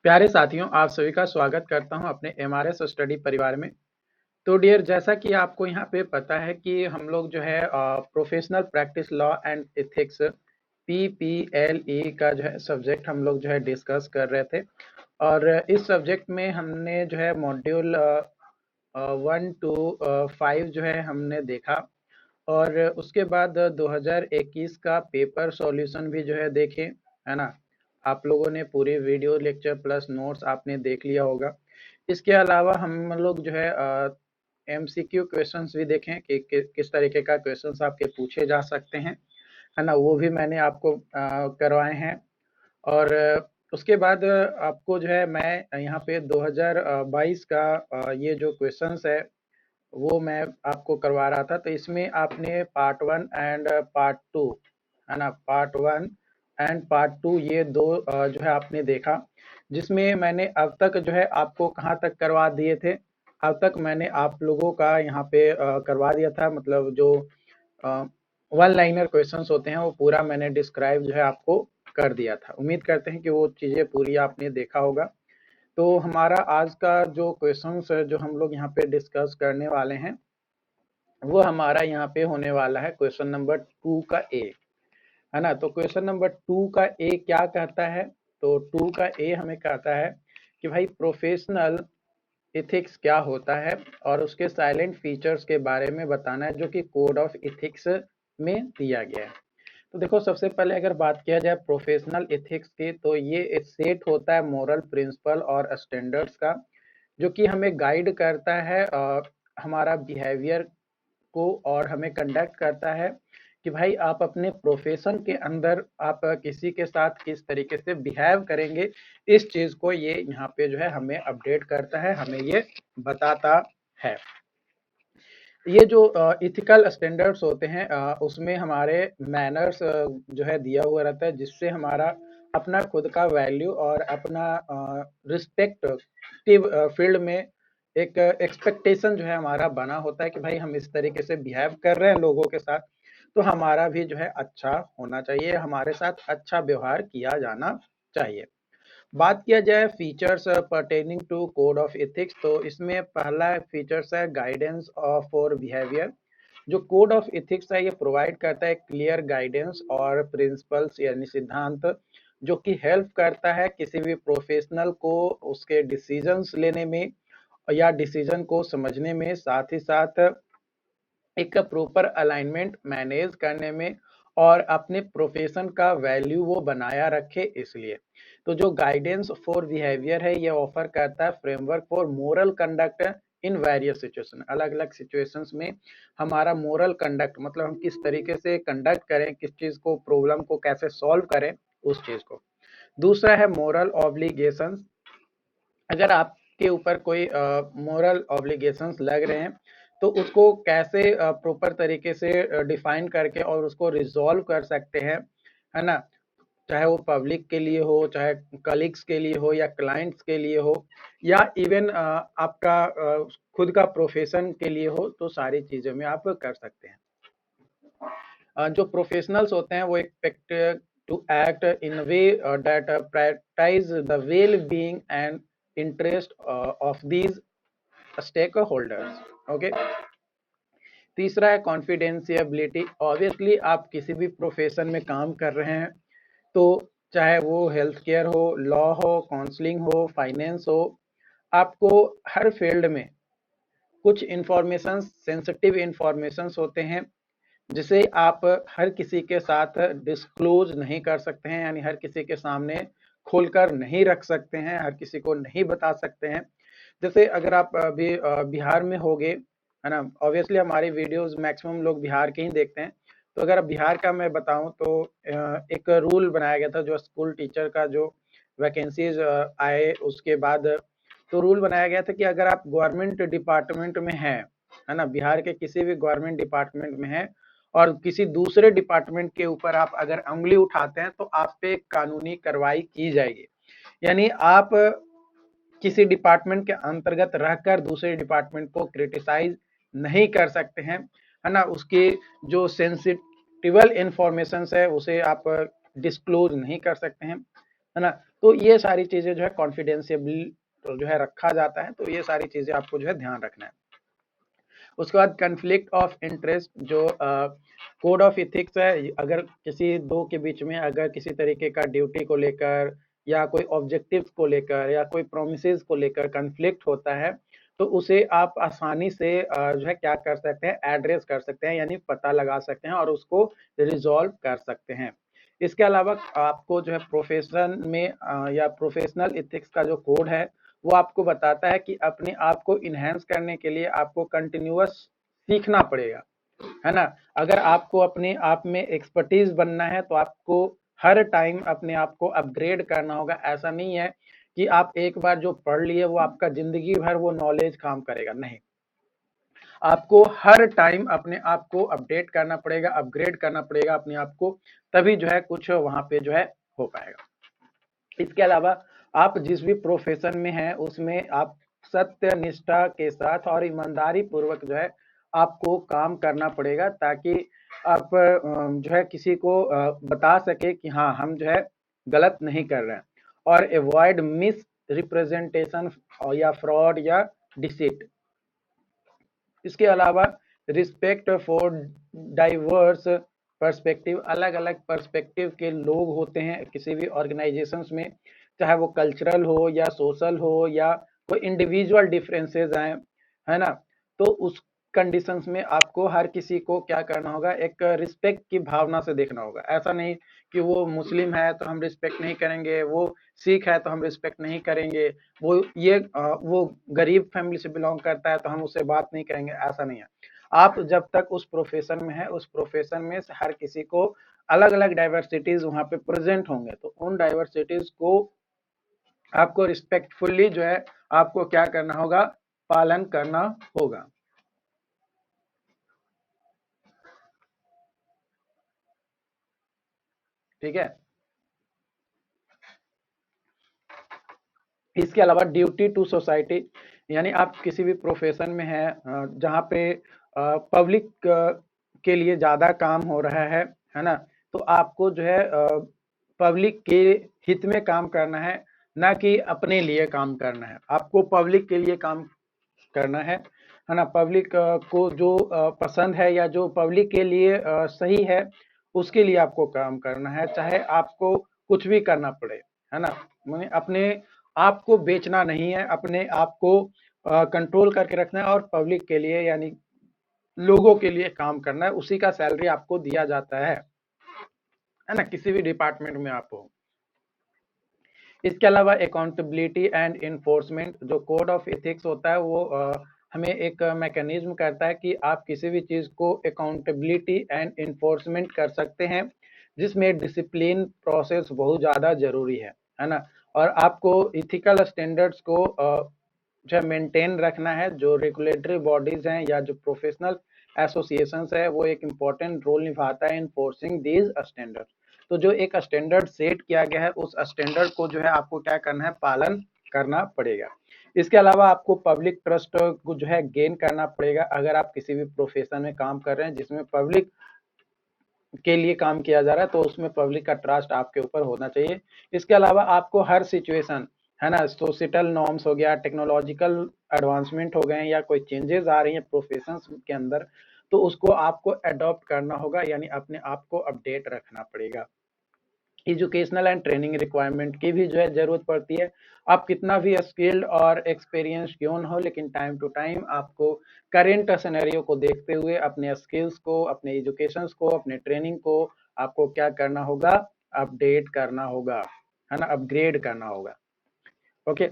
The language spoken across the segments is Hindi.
प्यारे साथियों, आप सभी का स्वागत करता हूं अपने एमआरएस स्टडी परिवार में। तो डियर, जैसा कि आपको यहाँ पे पता है कि हम लोग जो है professional practice law and ethics PPLE का जो है सब्जेक्ट हम लोग जो है डिस्कस कर रहे थे। और इस सब्जेक्ट में हमने जो है मॉड्यूल 1 to 5 जो है हमने देखा। और उसके बाद 2021 का पेपर सॉल्यूशन भी जो है देखे, है ना। आप लोगों ने पूरे वीडियो लेक्चर प्लस नोट्स आपने देख लिया होगा। इसके अलावा हम लोग जो है एमसीक्यू क्वेश्चंस भी देखें कि किस तरीके का क्वेश्चंस आपके पूछे जा सकते हैं, है ना। वो भी मैंने आपको करवाए हैं। और उसके बाद आपको जो है मैं यहाँ पे 2022 का ये जो क्वेश्चंस है वो मैं आपको करवा रहा था। तो इसमें आपने पार्ट 1 एंड पार्ट 2, है ना, पार्ट 1 एंड पार्ट 2 ये दो जो है आपने देखा, जिसमें मैंने अब तक जो है आपको कहाँ तक करवा दिए थे। अब तक मैंने आप लोगों का यहाँ पे करवा दिया था, मतलब जो वन लाइनर क्वेश्चंस होते हैं वो पूरा मैंने डिस्क्राइब जो है आपको कर दिया था। उम्मीद करते हैं कि वो चीज़ें पूरी आपने देखा होगा। तो हमारा आज का जो क्वेश्चंस जो हम लोग यहाँ पे डिस्कस करने वाले हैं वो हमारा यहाँ पे होने वाला है क्वेश्चन नंबर 2 का ए, है ना। तो क्वेश्चन नंबर 2 का ए क्या कहता है? तो 2 का ए हमें कहता है कि भाई प्रोफेशनल एथिक्स क्या होता है और उसके साइलेंट फीचर्स के बारे में बताना है, जो कि कोड ऑफ एथिक्स में दिया गया है। तो देखो, सबसे पहले अगर बात किया जाए प्रोफेशनल एथिक्स की, तो ये एक सेट होता है मोरल प्रिंसिपल और स्टैंडर्ड्स का, जो कि हमें गाइड करता है हमारा बिहेवियर को, और हमें कंडक्ट करता है कि भाई आप अपने प्रोफेशन के अंदर आप किसी के साथ किस तरीके से बिहेव करेंगे। इस चीज को ये यहाँ पे जो है हमें अपडेट करता है, हमें ये बताता है। ये जो इथिकल स्टैंडर्ड्स होते हैं उसमें हमारे मैनर्स जो है दिया हुआ रहता है, जिससे हमारा अपना खुद का वैल्यू और अपना रिस्पेक्टिव फील्ड में एक एक्सपेक्टेशन जो है हमारा बना होता है कि भाई हम इस तरीके से बिहेव कर रहे हैं लोगों के साथ, तो हमारा भी जो है अच्छा होना चाहिए, हमारे साथ अच्छा व्यवहार किया जाना चाहिए। बात किया जाए features pertaining to code of ethics, तो इसमें पहला फीचर्स है गाइडेंस फॉर बिहेवियर। जो कोड ऑफ एथिक्स है ये प्रोवाइड करता है क्लियर गाइडेंस और प्रिंसिपल्स यानी सिद्धांत, जो कि हेल्प करता है किसी भी प्रोफेशनल को उसके डिसीजंस लेने में या डिसीजन को समझने में, साथ ही साथ एक प्रॉपर अलाइनमेंट मैनेज करने में और अपने प्रोफेशन का वैल्यू वो बनाया रखे, इसलिए। तो जो गाइडेंस फॉर बिहेवियर है ये ऑफर करता है framework for moral conduct in various situation. अलग अलग सिचुएशंस में हमारा मोरल कंडक्ट मतलब हम किस तरीके से कंडक्ट करें, किस चीज को, प्रॉब्लम को कैसे सॉल्व करें, उस चीज को। दूसरा है मोरल ऑब्लिगेशंस। अगर आपके ऊपर कोई मोरल ऑब्लिगेशंस लग रहे हैं तो उसको कैसे प्रॉपर तरीके से डिफाइन करके और उसको रिजॉल्व कर सकते हैं, है ना। चाहे वो पब्लिक के लिए हो, चाहे कलीग्स के लिए हो, या क्लाइंट्स के लिए हो, या इवन आपका खुद का प्रोफेशन के लिए हो, तो सारी चीजों में आप कर सकते हैं। जो प्रोफेशनल्स होते हैं वो expect to act in way that prioritise the well being and interest of these stakeholders. Okay. तीसरा है कॉन्फिडेंशियबिलिटी। ऑब्वियसली आप किसी भी प्रोफेशन में काम कर रहे हैं, तो चाहे वो हेल्थ केयर हो, लॉ हो, काउंसलिंग हो, फाइनेंस हो, आपको हर फील्ड में कुछ इंफॉर्मेशन, सेंसिटिव इंफॉर्मेशंस होते हैं जिसे आप हर किसी के साथ डिस्क्लोज नहीं कर सकते हैं, यानी हर किसी के सामने खोलकर नहीं रख सकते हैं, हर किसी को नहीं बता सकते हैं। जैसे अगर आप अभी बिहार में होगे, है ना, ऑब्वियसली हमारी वीडियोस मैक्सिमम लोग बिहार के ही देखते हैं। तो अगर अब बिहार का मैं बताऊं तो एक रूल बनाया गया था, जो स्कूल टीचर का जो वैकेंसीज आए उसके बाद, तो रूल बनाया गया था कि अगर आप गवर्नमेंट डिपार्टमेंट में हैं, है ना, बिहार के किसी भी गवर्नमेंट डिपार्टमेंट में हैं और किसी दूसरे डिपार्टमेंट के ऊपर आप अगर उंगली उठाते हैं तो आप पे कानूनी कार्रवाई की जाएगी। यानी आप किसी डिपार्टमेंट के अंतर्गत रहकर दूसरे डिपार्टमेंट को क्रिटिसाइज नहीं कर सकते हैं, है ना। उसकी जो सेंसिटिव इंफॉर्मेशन है उसे आप डिस्क्लोज नहीं कर सकते हैं। है ना। तो ये सारी चीजें जो है कॉन्फिडेंशियल जो है रखा जाता है, तो ये सारी चीजें आपको जो है ध्यान रखना है। उसके बाद कन्फ्लिक्ट ऑफ इंटरेस्ट, जो कोड ऑफ इथिक्स है, अगर किसी दो के बीच में अगर किसी तरीके का ड्यूटी को लेकर या कोई ऑब्जेक्टिव्स को लेकर या कोई प्रोमिसेस को लेकर कन्फ्लिक्ट होता है, तो उसे आप आसानी से जो है क्या कर सकते हैं, एड्रेस कर सकते हैं, यानी पता लगा सकते हैं और उसको रिजॉल्व कर सकते हैं। इसके अलावा आपको जो है प्रोफेशन में या प्रोफेशनल इथिक्स का जो कोड है वो आपको बताता है कि अपने आप को इनहेंस करने के लिए आपको कंटिन्यूअस सीखना पड़ेगा, है ना। अगर आपको अपने आप में एक्सपर्टीज बनना है तो आपको हर टाइम अपने आप को अपग्रेड करना होगा। ऐसा नहीं है कि आप एक बार जो पढ़ लिए वो आपका जिंदगी भर वो नॉलेज काम करेगा, नहीं। आपको हर टाइम अपने आप को अपडेट करना पड़ेगा, अपग्रेड करना पड़ेगा अपने आप को, तभी जो है कुछ वहां पे जो है हो पाएगा। इसके अलावा आप जिस भी प्रोफेशन में हैं उसमें आप सत्य निष्ठा के साथ और ईमानदारी पूर्वक जो है आपको काम करना पड़ेगा, ताकि आप जो है किसी को बता सके कि हाँ हम जो है गलत नहीं कर रहे हैं। और अवॉइड मिस रिप्रेजेंटेशन या फ्रॉड या डिसीट। इसके अलावा रिस्पेक्ट फॉर डाइवर्स पर्सपेक्टिव, अलग अलग पर्सपेक्टिव के लोग होते हैं किसी भी ऑर्गेनाइजेशंस में, चाहे वो कल्चरल हो या सोशल हो या कोई इंडिविजुअल डिफरेंसेस हैं, है ना। तो उस कंडीशंस में आपको हर किसी को क्या करना होगा, एक रिस्पेक्ट की भावना से देखना होगा। ऐसा नहीं कि वो मुस्लिम है तो हम रिस्पेक्ट नहीं करेंगे, वो सिख है तो हम रिस्पेक्ट नहीं करेंगे, वो गरीब फैमिली से बिलोंग करता है तो हम उससे बात नहीं करेंगे, ऐसा नहीं है। आप जब तक उस प्रोफेशन में है, उस प्रोफेशन में से हर किसी को अलग अलग डाइवर्सिटीज वहां पे प्रेजेंट होंगे, तो उन डाइवर्सिटीज को आपको रिस्पेक्टफुल्ली जो है आपको क्या करना होगा, पालन करना होगा। ठीक है। इसके अलावा ड्यूटी टू सोसाइटी, यानी आप किसी भी प्रोफेशन में हैं जहाँ पे पब्लिक के लिए ज़्यादा काम हो रहा है ना। तो आपको जो है पब्लिक के हित में काम करना है, ना कि अपने लिए काम करना है। आपको पब्लिक के लिए काम करना है ना। पब्लिक को जो पसंद है या जो पब्लिक के लिए सही है उसके लिए आपको काम करना है, चाहे आपको कुछ भी करना पड़े, है ना। माने अपने आप को बेचना नहीं है, अपने आप को कंट्रोल करके रखना है और पब्लिक के लिए यानी लोगों के लिए काम करना है, उसी का सैलरी आपको दिया जाता है ना, किसी भी डिपार्टमेंट में आप हो। इसके अलावा अकाउंटेबिलिटी एंड इन्फोर्समेंट, जो कोड ऑफ एथिक्स होता है वो हमें एक मैकेनिज्म करता है कि आप किसी भी चीज़ को अकाउंटेबिलिटी एंड इन्फोर्समेंट कर सकते हैं, जिसमें डिसिप्लिन प्रोसेस बहुत ज़्यादा ज़रूरी है ना। और आपको इथिकल स्टैंडर्ड्स को जो मेंटेन रखना है। जो रेगुलेटरी बॉडीज हैं या जो प्रोफेशनल एसोसिएशंस है वो एक इम्पॉर्टेंट रोल निभाता है इन्फोर्सिंग दीज स्टैंडर्ड्स। तो जो एक स्टैंडर्ड सेट किया गया है उस स्टैंडर्ड को जो है आपको क्या करना है, पालन करना पड़ेगा। इसके अलावा आपको पब्लिक ट्रस्ट को जो है गेन करना पड़ेगा। अगर आप किसी भी प्रोफेशन में काम कर रहे हैं जिसमें पब्लिक के लिए काम किया जा रहा है तो उसमें पब्लिक का ट्रस्ट आपके ऊपर होना चाहिए। इसके अलावा आपको हर सिचुएशन, है ना, सोसाइटल नॉर्म्स हो गया, टेक्नोलॉजिकल एडवांसमेंट हो गए या कोई चेंजेस आ रही हैं प्रोफेशंस के अंदर, तो उसको आपको अडॉप्ट करना होगा, यानी अपने आप को अपडेट रखना पड़ेगा। एजुकेशनल एंड ट्रेनिंग रिक्वायरमेंट की भी जो है जरूरत पड़ती है। आप कितना भी स्किल्ड और एक्सपीरियंस क्यों न हो, लेकिन टाइम टू टाइम आपको करेंट सिनेरियो को देखते हुए अपने स्किल्स को, अपने एजुकेशन को, अपने ट्रेनिंग को आपको क्या करना होगा, अपडेट करना होगा, है ना, अपग्रेड करना होगा। ओके।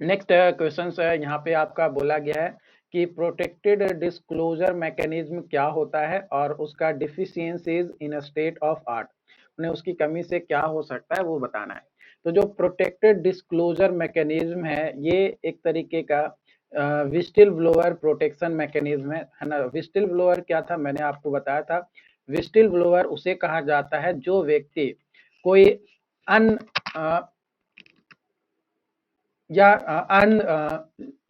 नेक्स्ट क्वेश्चन है, यहाँ पे आपका बोला गया है कि प्रोटेक्टेड डिस्क्लोजर मैकेनिज्म क्या होता है और उसका deficiencies in state of art, उन्हें उसकी कमी से क्या हो सकता है वो बताना है। तो जो प्रोटेक्टेड डिस्क्लोजर मैकेनिज्म है ये एक तरीके का विस्टिल ब्लोअर प्रोटेक्शन मैकेनिज्म है ना। विस्टिल ब्लोअर क्या था, मैंने आपको बताया था। विस्टिल ब्लोअर उसे कहा जाता है जो व्यक्ति कोई अन या अन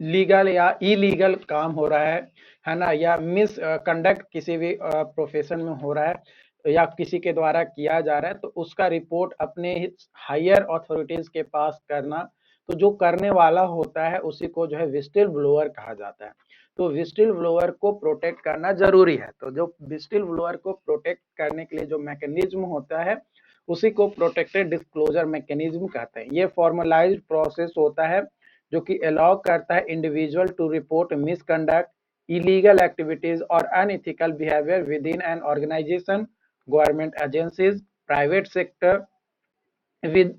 लीगल या इलीगल काम हो रहा है ना, या मिस कंडक्ट किसी भी प्रोफेशन में हो रहा है, तो या किसी के द्वारा किया जा रहा है तो उसका रिपोर्ट अपने हायर अथॉरिटीज के पास करना। तो जो करने वाला होता है उसी को जो है विस्टिल ब्लोअर कहा जाता है। तो विस्टिल ब्लोअर को प्रोटेक्ट करना जरूरी है। तो जो विस्टिल ब्लोअर को प्रोटेक्ट करने के लिए जो मैकेनिज्म होता है उसी को प्रोटेक्टेड डिस्क्लोजर मैकेनिज्म कहते हैं। ये फॉर्मलाइज्ड प्रोसेस होता है जो कि अलाउ करता है individual to report misconduct, illegal activities or unethical behavior within an organization, government agencies, private sector with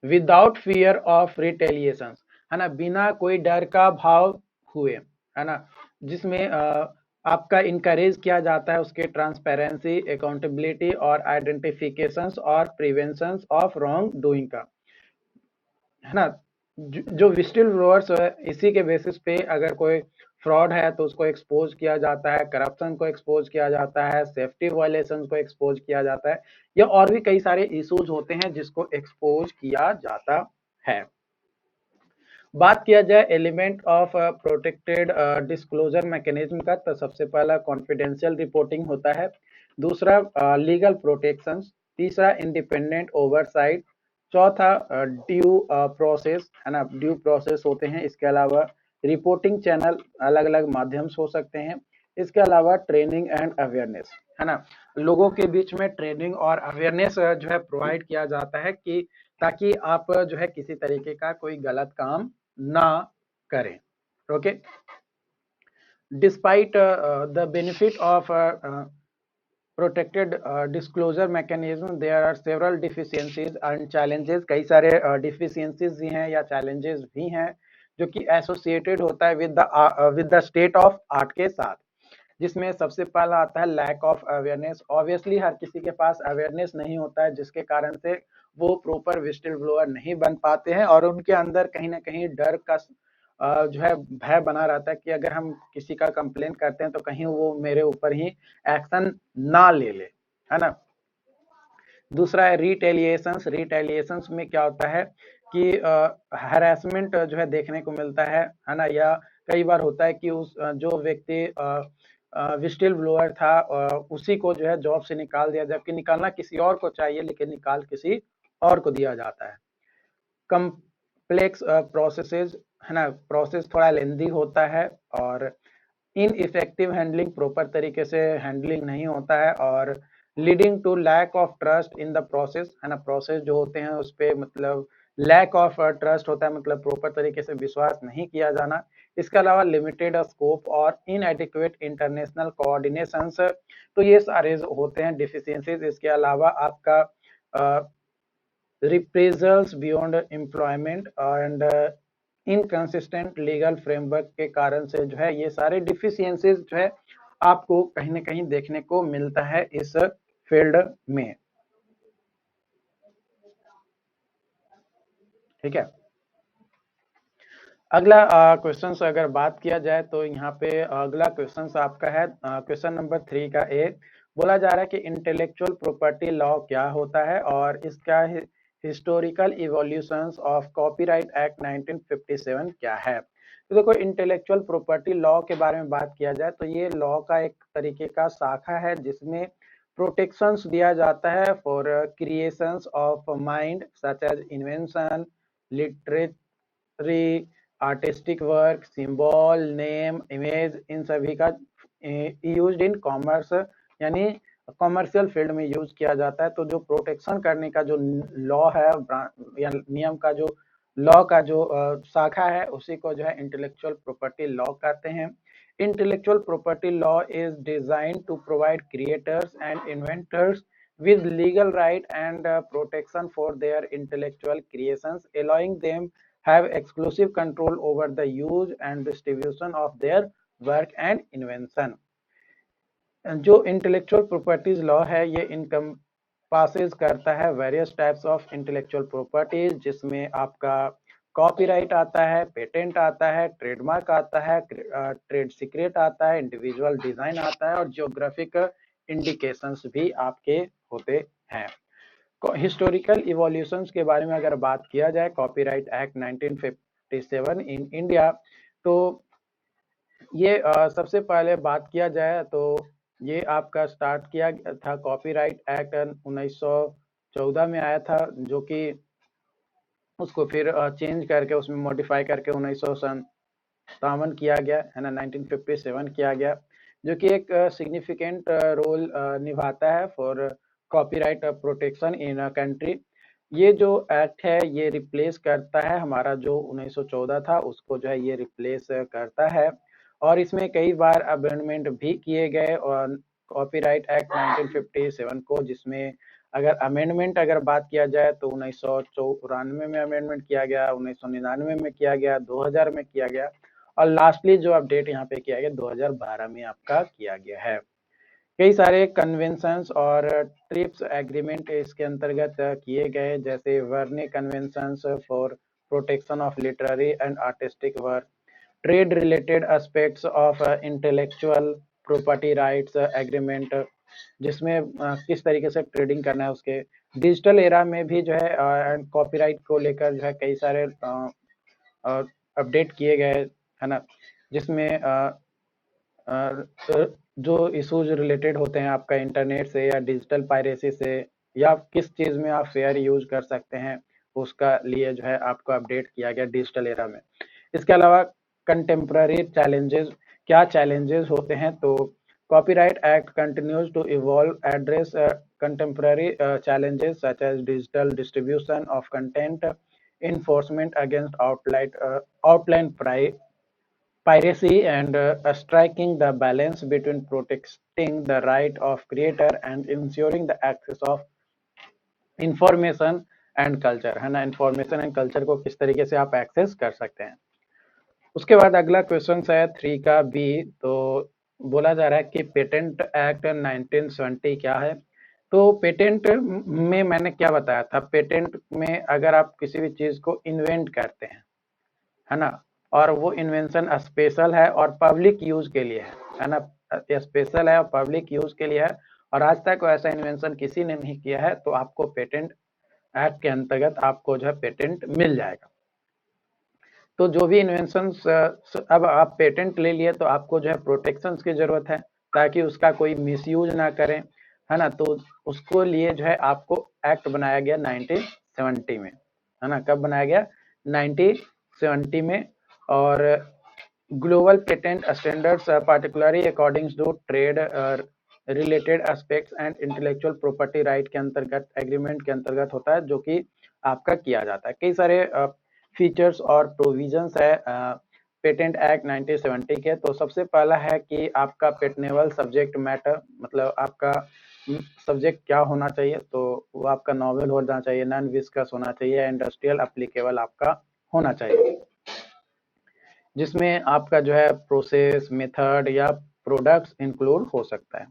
without fear of retaliations, है ना, बिना कोई डर का भाव हुए, है ना, जिसमें आपका इनकरेज किया जाता है उसके ट्रांसपेरेंसी, अकाउंटेबिलिटी और आइडेंटिफिकेशंस और प्रिवेंशंस ऑफ रॉन्ग डूइंग का, है ना। जो विस्टिल ब्लोअर्स है इसी के बेसिस पे अगर कोई फ्रॉड है तो उसको एक्सपोज किया जाता है, करप्शन को एक्सपोज किया जाता है, सेफ्टी वायलेशन को एक्सपोज किया जाता है, या और भी कई सारे इश्यूज होते हैं जिसको एक्सपोज किया जाता है। बात किया जाए element of protected disclosure mechanism का, तो सबसे पहला कॉन्फिडेंशियल रिपोर्टिंग होता है, दूसरा लीगल प्रोटेक्शन, तीसरा इंडिपेंडेंट ओवरसाइट, चौथा ड्यू प्रोसेस, है ना, ड्यू प्रोसेस होते हैं। इसके अलावा रिपोर्टिंग चैनल अलग अलग माध्यम से हो सकते हैं। इसके अलावा ट्रेनिंग एंड अवेयरनेस, है ना, लोगों के बीच में ट्रेनिंग और अवेयरनेस जो है प्रोवाइड किया जाता है कि ताकि आप जो है किसी तरीके का कोई गलत काम ना करें। Okay, despite the benefit of protected disclosure mechanism there are several deficiencies and challenges. कई सारे डिफिशियंसीज भी हैं या चैलेंजेस भी हैं जो कि एसोसिएटेड होता है with the state of art के साथ, जिसमें सबसे पहला आता है लैक ऑफ अवेयरनेस। ऑब्वियसली हर किसी के पास अवेयरनेस नहीं होता है जिसके कारण से वो प्रॉपर विस्टिल ब्लोअर नहीं बन पाते हैं और उनके अंदर कहीं ना कहीं डर का जो है भय बना रहता है कि अगर हम किसी का कंप्लेन करते हैं तो कहीं वो मेरे ऊपर ही एक्शन ना ले ले, है ना। दूसरा है रिटेलिएशंस। रिटेलिएशंस में क्या होता है कि हैरेसमेंट जो है देखने को मिलता है ना, या कई बार होता है कि उस जो व्यक्ति विस्टिल ब्लोअर था उसी को जो है जॉब से निकाल दिया, जबकि निकालना किसी और को चाहिए लेकिन निकाल किसी और को दिया जाता है। कम्प्लेक्स प्रोसेसेस, है ना, प्रोसेस थोड़ा लेंदी होता है और इनइफेक्टिव हैंडलिंग, प्रॉपर तरीके से हैंडलिंग नहीं होता है और leading to lack of trust in the process, है ना, प्रोसेस जो होते हैं उस पे मतलब लैक ऑफ ट्रस्ट होता है, मतलब प्रॉपर तरीके से विश्वास नहीं किया जाना। इसके अलावा लिमिटेड स्कोप और इनएडिक्वेट इंटरनेशनल कोऑर्डिनेशंस, तो ये सारे होते हैं डिफिशियंसीज। इसके अलावा आपका reprisals beyond employment and inconsistent legal framework के कारण से जो है ये सारे डिफिशियंसीज जो है आपको कहीं ना कहीं देखने को मिलता है इस फील्ड में। ठीक है, अगला क्वेश्चन अगर बात किया जाए तो यहाँ पे अगला क्वेश्चन आपका है क्वेश्चन नंबर 3 का ए। बोला जा रहा है कि इंटेलेक्चुअल प्रॉपर्टी लॉ क्या होता है और इसका historical evolutions of copyright act 1957 क्या है। तो देखो, इंटेलेक्चुअल प्रॉपर्टी लॉ के बारे में बात किया जाए तो ये लॉ का एक तरीके का शाखा है जिसमें प्रोटेक्शंस दिया जाता है for creations of mind such as invention, literary, artistic work, symbol, name, image, इन सभी का यूज्ड इन कॉमर्स, यानी कॉमर्शियल फील्ड में यूज किया जाता है। तो जो प्रोटेक्शन करने का जो लॉ है या नियम का जो लॉ का जो शाखा है उसी को जो है इंटेलेक्चुअल प्रॉपर्टी लॉ कहते हैं। Intellectual property law is design to provide creators and inventors with legal right and protection for their intellectual creations, allowing them have exclusive control over the use and distribution of their work and invention। जो इंटेलेक्चुअल प्रॉपर्टीज लॉ है ये इनकम पासेज करता है various types of intellectual properties, जिसमें आपका कॉपीराइट आता है, पेटेंट आता है, ट्रेडमार्क आता है, ट्रेड सीक्रेट आता है, इंडिविजुअल डिजाइन आता है और जियोग्राफिक इंडिकेशंस भी आपके होते हैं। हिस्टोरिकल इवोल्यूशंस के बारे में अगर बात किया जाए कॉपीराइट एक्ट 1957 इन इंडिया, तो ये सबसे पहले बात किया जाए तो ये आपका स्टार्ट किया गया था, कॉपीराइट एक्ट 1914 में आया था, जो कि उसको फिर चेंज करके उसमें मॉडिफाई करके 1957 किया गया है ना, 1957 किया गया, जो कि एक सिग्निफिकेंट रोल निभाता है for copyright protection in a country. ये जो एक्ट है ये रिप्लेस करता है हमारा जो 1914 था, उसको जो है ये रिप्लेस करता है। और इसमें कई बार अमेंडमेंट भी किए गए और कॉपीराइट एक्ट 1957 को, जिसमें अगर अमेंडमेंट अगर बात किया जाए तो 1994 में अमेंडमेंट किया गया, 1999 में किया गया, 2000 में किया गया, और लास्टली जो अपडेट यहाँ पे किया गया 2012 में आपका किया गया है। कई सारे कन्वेंशंस और ट्रिप्स एग्रीमेंट इसके अंतर्गत किए गए, जैसे Verne conventions for protection of literary and artistic work, trade related aspects of intellectual property rights agreement, जिसमें किस तरीके से ट्रेडिंग करना है उसके। डिजिटल एरा में भी जो है कॉपीराइट को लेकर जो है कई सारे अपडेट किए गए, है ना, जिसमें जो इश्यूज रिलेटेड होते हैं आपका इंटरनेट से या डिजिटल पायरेसी से, या किस चीज़ में आप फेयर यूज कर सकते हैं, उसका लिए जो है आपको अपडेट किया गया डिजिटल एरा में। इसके अलावा कंटेम्प्ररी चैलेंजेस, क्या चैलेंजेस होते हैं, तो copyright act continues to evolve, address contemporary challenges such as digital distribution of content, enforcement against outline piracy, and striking the balance between protecting the right of creator and ensuring the access of information and culture, है ना, इंफॉर्मेशन एंड कल्चर को किस तरीके से आप एक्सेस कर सकते हैं। उसके बाद अगला क्वेश्चन है 3 का बी, तो बोला जा रहा है कि पेटेंट एक्ट 1970 क्या है। तो पेटेंट में मैंने क्या बताया था, पेटेंट में अगर आप किसी भी चीज को इन्वेंट करते हैं, है ना, और वो इन्वेंशन स्पेशल है और पब्लिक यूज के लिए है ना, स्पेशल है और पब्लिक यूज के लिए है, और आज तक ऐसा इन्वेंशन किसी ने नहीं किया है, तो आपको पेटेंट एक्ट के अंतर्गत आपको जो है पेटेंट मिल जाएगा। तो जो भी इन्वेंशन, अब आप पेटेंट ले लिए तो आपको जो है प्रोटेक्शन की जरूरत है, ताकि उसका कोई मिसयूज ना करें, है ना। तो उसको लिए जो है आपको एक्ट बनाया गया 1970 में, है ना। कब बनाया गया, 1970 में। और global patent standards particularly according to trade related aspects and intellectual property right के अंतर्गत, एग्रीमेंट के अंतर्गत होता है, जो कि आपका किया जाता है। कई सारे फीचर्स और प्रोविजंस है पेटेंट एक्ट 1970 के। तो सबसे पहला है कि आपका पेटेनेबल सब्जेक्ट मैटर, मतलब आपका सब्जेक्ट क्या होना चाहिए, तो वो आपका नॉवेल होना चाहिए, नॉन विस्कस होना चाहिए, इंडस्ट्रियल एप्लीकेबल आपका होना चाहिए, जिसमें आपका जो है प्रोसेस, मेथड या प्रोडक्ट्स इंक्लूड हो सकता है।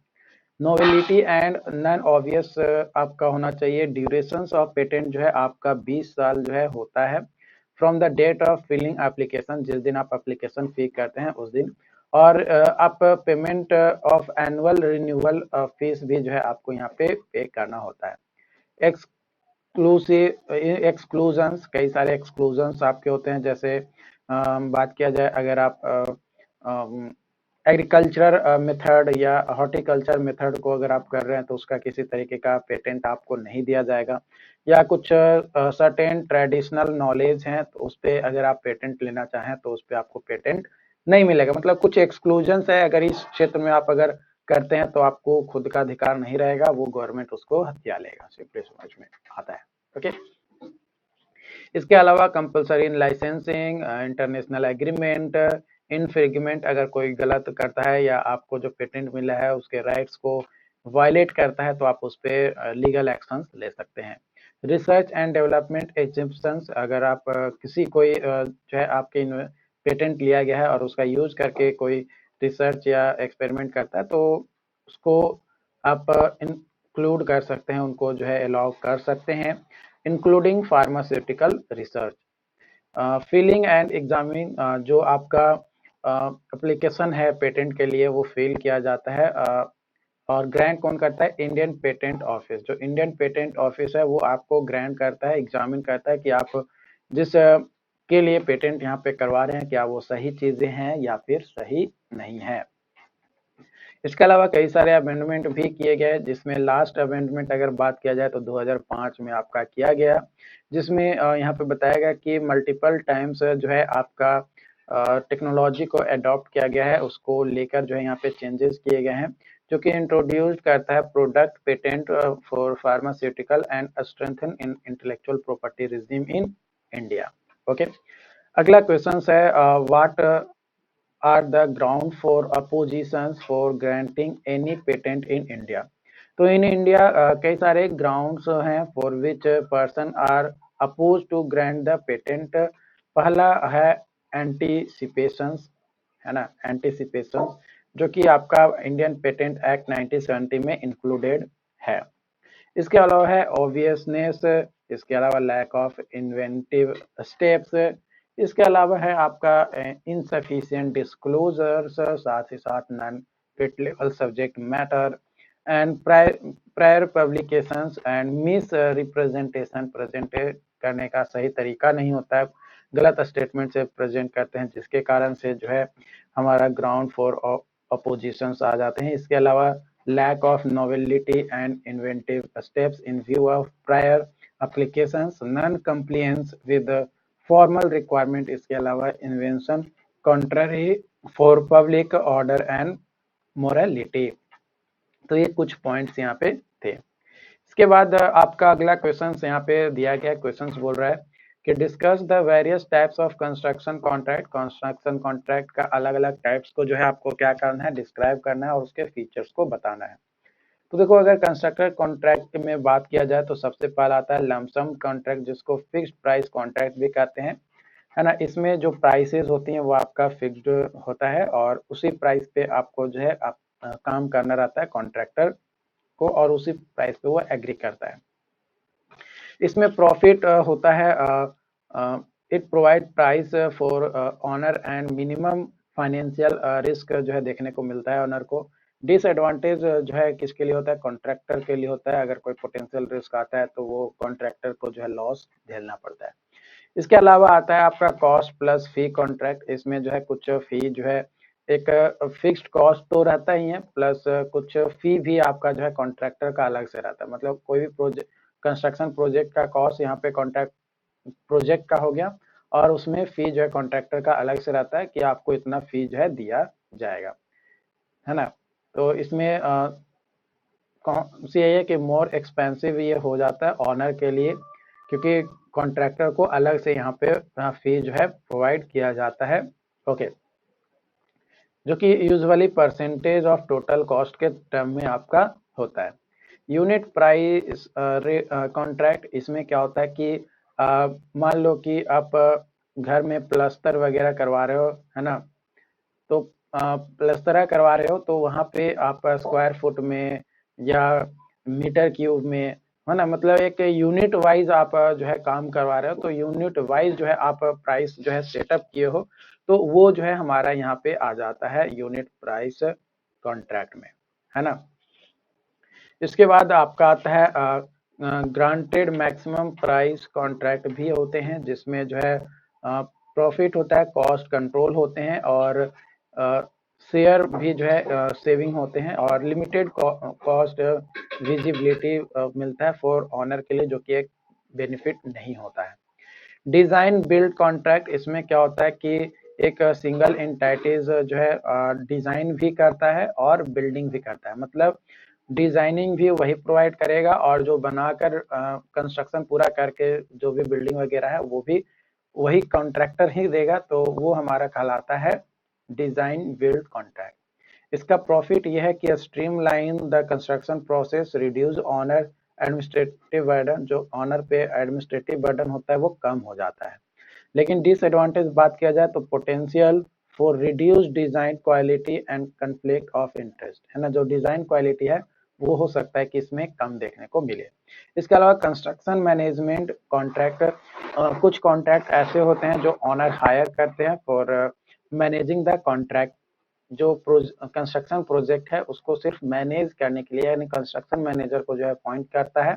नोवेलिटी एंड नॉन ऑब्वियस आपका होना चाहिए। ड्यूरेशंस ऑफ पेटेंट जो है आपका 20 साल जो है होता है from the date of filing application, जिस दिन आप एप्लीकेशन फी करते हैं उस दिन। और आप payment of annual renewal fees भी जो है आपको यहाँ पे करना होता है। एक्सक्लूजन्स, कई सारे एक्सक्लूजन्स आपके होते हैं, जैसे बात किया जाए अगर आप एग्रीकल्चर मेथड या हॉर्टिकल्चर मेथड को अगर आप कर रहे हैं तो उसका किसी तरीके का पेटेंट आपको नहीं दिया जाएगा, या कुछ सर्टेन ट्रेडिशनल नॉलेज हैं तो उस पर अगर आप पेटेंट लेना चाहें तो उस पर आपको पेटेंट नहीं मिलेगा। मतलब कुछ एक्सक्लूजन्स है, अगर इस क्षेत्र में आप अगर करते हैं तो आपको खुद का अधिकार नहीं रहेगा, वो गवर्नमेंट उसको हथिया लेगा, सिंपली समझ में आता है। ओके, इसके अलावा कंपलसरी लाइसेंसिंग, इंटरनेशनल एग्रीमेंट, इनफ्रिंजमेंट, अगर कोई गलत करता है या आपको जो पेटेंट मिला है उसके राइट्स को वायलेट करता है तो आप उस पर लीगल एक्शन ले सकते हैं। रिसर्च एंड डेवलपमेंट एग्जेम्पशंस, अगर आप किसी कोई जो है आपके पेटेंट लिया गया है और उसका यूज करके कोई रिसर्च या एक्सपेरिमेंट करता है तो उसको आप इंक्लूड कर सकते हैं, उनको जो है अलाउ कर सकते हैं, including pharmaceutical research. Filing and examining, जो आपका एप्लीकेशन है पेटेंट के लिए वो फिल किया जाता है, और ग्रांट कौन करता है, इंडियन पेटेंट ऑफिस। जो इंडियन पेटेंट ऑफिस है वो आपको ग्रांट करता है, एग्जामिन करता है कि आप जिस के लिए पेटेंट यहाँ पे करवा रहे हैं क्या वो सही चीजें हैं या फिर सही नहीं है। इसके अलावा कई सारे अमेंडमेंट भी किए गए, जिसमें लास्ट अमेंडमेंट अगर बात किया जाए तो 2005 में आपका किया गया, जिसमें यहाँ पे बताया गया कि मल्टीपल टाइम्स जो है आपका टेक्नोलॉजी को अडॉप्ट किया गया है, उसको लेकर जो है यहाँ पे चेंजेस किए गए हैं, जो कि इंट्रोड्यूस करता है product patent for pharmaceutical and strengthen in intellectual property regime in India. Okay, अगला क्वेश्चन है what are the ground for oppositions for granting any patent in India. तो इन इंडिया कई सारे ग्राउंड्स हैं for which person are oppose to grant the patent. पहला है एंटीसिपेशंस, है ना, एंटीसिपेशंस, जो कि आपका इंडियन पेटेंट एक्ट 1970 में इंक्लूडेड है। इसके अलावा है ऑब्वियसनेस, इसके अलावा लैक ऑफ इन्वेंटिव स्टेप्स, इसके अलावा है आपका इनसफिशिएंट डिस्क्लोजर्स, साथ ही साथ non fit level subject matter and prior publications and miss representation, present करने का सही तरीका नहीं होता है, गलत स्टेटमेंट से प्रेजेंट करते हैं, जिसके कारण से जो है हमारा ग्राउंड फॉर अपोजिशंस आ जाते हैं। इसके अलावा lack of novelty and inventive steps in view of prior applications, non-compliance with the formal requirement, इसके अलावा invention contrary for public order and morality। तो ये कुछ पॉइंट्स यहाँ पे थे। इसके बाद आपका अगला क्वेश्चन यहाँ पे दिया गया क्वेश्चन बोल रहा है कि discuss the various types of construction contract. Construction contract का अलग अलग टाइप्स को जो है आपको क्या करना है, डिस्क्राइब करना है और उसके फीचर्स को बताना है। तो देखो, अगर कंस्ट्रक्टर कॉन्ट्रैक्ट में बात किया जाए तो सबसे पहला आता है लमसम कॉन्ट्रैक्ट, जिसको फिक्स्ड प्राइस कॉन्ट्रैक्ट भी कहते हैं, है ना। इसमें जो प्राइसेस होती हैं वो आपका फिक्स्ड होता है और उसी प्राइस पे आपको जो है काम करना रहता है कॉन्ट्रैक्टर को, और उसी प्राइस पे वो एग्री करता है। इसमें प्रॉफिट होता है, it provide price for owner and minimum financial risk जो है देखने को मिलता है ऑनर को। डिसएडवांटेज जो है किसके लिए होता है, कॉन्ट्रैक्टर के लिए होता है। अगर कोई पोटेंशियल रिस्क आता है तो वो कॉन्ट्रैक्टर को जो है लॉस झेलना पड़ता है। इसके अलावा आता है आपका कॉस्ट प्लस फी कॉन्ट्रैक्ट। इसमें जो है कुछ फी जो है एक फिक्स्ड कॉस्ट तो रहता ही है, प्लस कुछ फी भी आपका जो है कॉन्ट्रैक्टर का अलग से रहता है। मतलब कोई भी प्रोजेक्ट, कंस्ट्रक्शन प्रोजेक्ट का कॉस्ट यहाँ पे कॉन्ट्रैक्ट प्रोजेक्ट का हो गया, और उसमें फी जो है कॉन्ट्रैक्टर का अलग से रहता है कि आपको इतना फी जो है दिया जाएगा, है ना। तो इसमें कौन सी है कि मोर एक्सपेंसिव ये हो जाता है ऑनर के लिए, क्योंकि कॉन्ट्रैक्टर को अलग से यहाँ पे फी जो है प्रोवाइड किया जाता है। ओके, जो कि usually percentage of total cost के टर्म में आपका होता है। यूनिट प्राइस कॉन्ट्रैक्ट, इसमें क्या होता है कि मान लो कि आप घर में प्लस्तर वगैरह करवा रहे हो, है ना, तो प्लस्तरा करवा रहे हो तो वहाँ पे आप स्क्वायर फुट में या मीटर क्यूब में, है ना, मतलब एक यूनिट वाइज आप जो है काम करवा रहे हो, तो यूनिट वाइज जो है आप प्राइस जो है सेटअप किए हो, तो वो जो है हमारा यहाँ पे आ जाता है यूनिट प्राइस कॉन्ट्रैक्ट में, है ना। इसके बाद आपका आता है ग्रांटेड मैक्सिमम प्राइस कॉन्ट्रैक्ट भी होते हैं, जिसमें जो है प्रॉफिट होता है, कॉस्ट कंट्रोल होते हैं और शेयर भी जो है सेविंग होते हैं, और लिमिटेड कॉस्ट विजिबिलिटी मिलता है फॉर ऑनर के लिए, जो कि एक बेनिफिट नहीं होता है। डिजाइन बिल्ड कॉन्ट्रैक्ट, इसमें क्या होता है कि एक सिंगल एंटाइटीज जो है डिजाइन भी करता है और बिल्डिंग भी करता है। मतलब डिजाइनिंग भी वही प्रोवाइड करेगा और जो बनाकर कंस्ट्रक्शन पूरा करके जो भी बिल्डिंग वगैरह है वो भी वही कॉन्ट्रैक्टर ही देगा, तो वो हमारा कहलाता है डिजाइन बिल्ड कॉन्ट्रैक्ट। इसका प्रॉफिट यह है कि streamline the construction process, reduce owner administrative burden, जो ऑनर पे एडमिनिस्ट्रेटिव बर्डन होता है वो कम हो जाता है। लेकिन डिसएडवांटेज बात किया जाए तो potential for reduce design quality and conflict of interest, है ना, जो डिजाइन क्वालिटी है वो हो सकता है कि इसमें कम देखने को मिले। इसके अलावा कंस्ट्रक्शन मैनेजमेंट कॉन्ट्रैक्ट, कुछ कॉन्ट्रैक्ट ऐसे होते हैं जो ऑनर हायर करते हैं फॉर मैनेजिंग द कॉन्ट्रैक्ट। जो कंस्ट्रक्शन प्रोजेक्ट है उसको सिर्फ मैनेज करने के लिए, यानी कंस्ट्रक्शन मैनेजर को जो है अपॉइंट करता है,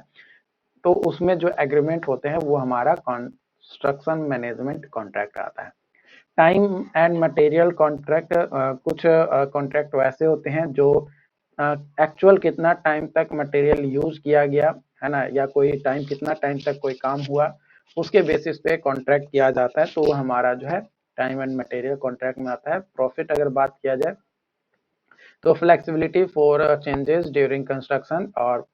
तो उसमें जो एग्रीमेंट होते हैं वो हमारा कंस्ट्रक्शन मैनेजमेंट कॉन्ट्रैक्ट आता है। टाइम एंड मटेरियल कॉन्ट्रैक्ट, कुछ कॉन्ट्रैक्ट वैसे होते हैं जो एक्चुअल कितना टाइम तक मटेरियल यूज किया गया है ना, या कोई टाइम कितना टाइम तक कोई काम हुआ, उसके बेसिस पे कॉन्ट्रैक्ट किया जाता है, तो वो हमारा जो है टाइम एंड मटेरियल कॉन्ट्रैक्ट में आता है। प्रॉफिट अगर बात किया जाए तो flexibility for changes during construction, और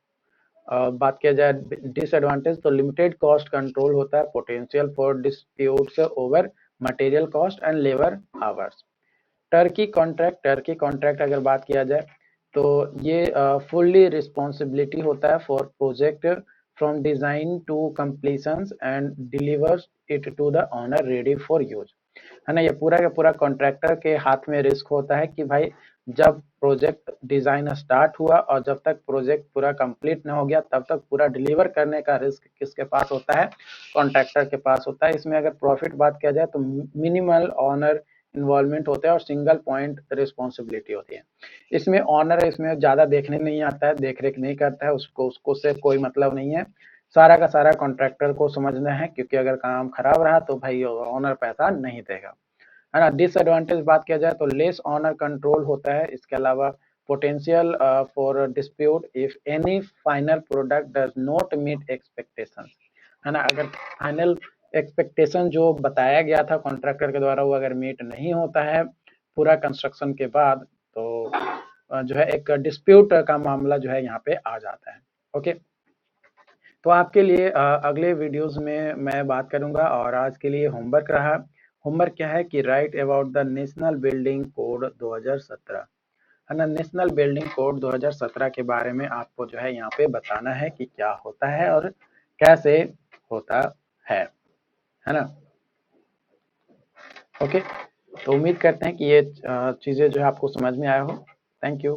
बात किया जाए डिसएडवांटेज तो लिमिटेड कॉस्ट कंट्रोल होता है, potential for disputes over material cost and labour hours. Turkey contract अगर बात किया जाए तो ये फुल्ली रिस्पॉन्सिबिलिटी होता है for project from design to completion and delivers it to the owner ready for use, है ना। ये पूरा का पूरा कॉन्ट्रैक्टर के हाथ में रिस्क होता है कि भाई जब प्रोजेक्ट डिजाइन स्टार्ट हुआ और जब तक प्रोजेक्ट पूरा कंप्लीट ना हो गया तब तक पूरा डिलीवर करने का रिस्क किसके पास होता है, कॉन्ट्रैक्टर के पास होता है। इसमें अगर प्रॉफिट बात किया जाए तो मिनिमल ऑनर इन्वॉल्वमेंट होता है और सिंगल पॉइंट रिस्पॉन्सिबिलिटी होती है। इसमें ऑनर इसमें ज्यादा देखने नहीं आता है, देख रेख नहीं करता है, उसको उसको से कोई मतलब नहीं है, सारा का सारा कॉन्ट्रैक्टर को समझना है, क्योंकि अगर काम खराब रहा तो भाई ऑनर पैसा नहीं देगा, है ना। डिसएडवांटेज बात किया जाए तो लेस ऑनर कंट्रोल होता है, इसके अलावा potential for dispute if any final product does not meet expectation, है ना। अगर फाइनल एक्सपेक्टेशन जो बताया गया था कॉन्ट्रैक्टर के द्वारा वो अगर मीट नहीं होता है पूरा कंस्ट्रक्शन के बाद, तो जो है एक डिस्प्यूट का मामला जो है यहाँ पे आ जाता है। ओके, तो आपके लिए अगले वीडियोस में मैं बात करूंगा, और आज के लिए होमवर्क रहा। होमवर्क क्या है कि right about the national building code 2017, है ना। नेशनल बिल्डिंग कोड 2017 के बारे में आपको जो है यहाँ पे बताना है कि क्या होता है और कैसे होता है ना। ओके, तो उम्मीद करते हैं कि ये चीजें जो है आपको समझ में आया हो। Thank you.